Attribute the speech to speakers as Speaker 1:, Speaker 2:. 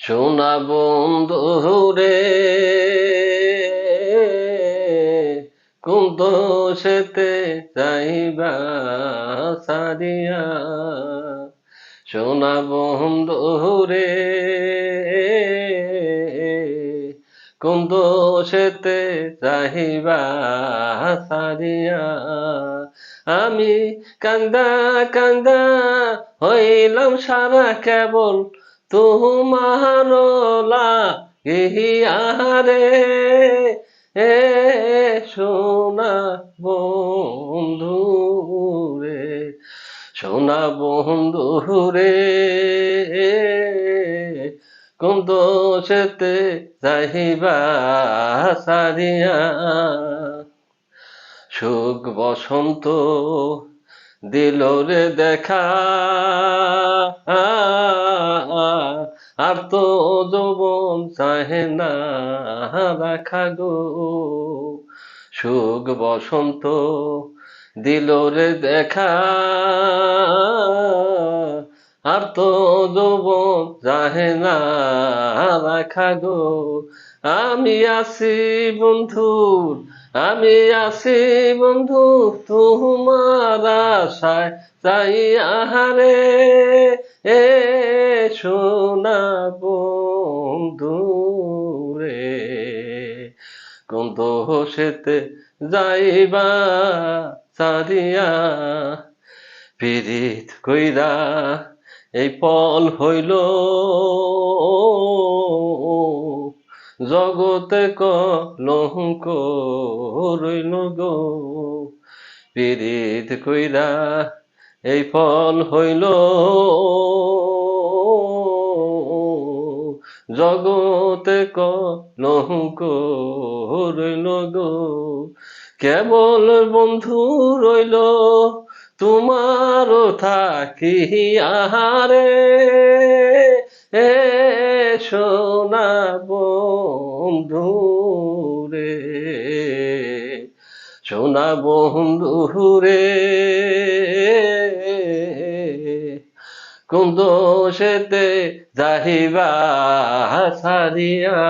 Speaker 1: সোনা বন্ধু রে, কোন দোষেতে যাইবা সারিয়া। সোনা বন্ধু রে, কোন দোষেতে যাইবা সারিয়া। আমি কান্দা কান্দা হইলাম সারা, কেবল তোমার লাগিয়ারে। এ সোনা বন্ধু রে, সোনা বন্ধু রে, কোন দোষেতে যাইবা সারিয়া। সুখ বসন্ত দিল রে দেখা, আর তো যৌবন চাহে না রাখা গো। সুখ বসন্ত দিল রে দেখা, আর তো যৌবন চাহে না রাখা গো। আমি আছি বন্ধু, আমি আছি বন্ধু, তোমার আশায় চাই আহারে। এ সোনা বন্ধু রে, কোন দোষেতে যাইবা সারিয়া। পীড়িত কইরা এই পল হইল, জগতে কলঙ্ক রইল গো। পীড়িত কইরা এই ফল হইল, জগতে কলঙ্ক রইল গো। কেবল বন্ধু রইল তোমারও থাকি আহারে। এ সোনা বন্ধু রে, সোনা বন্ধু রে, কোন দোষেতে যাইবা সারিয়া।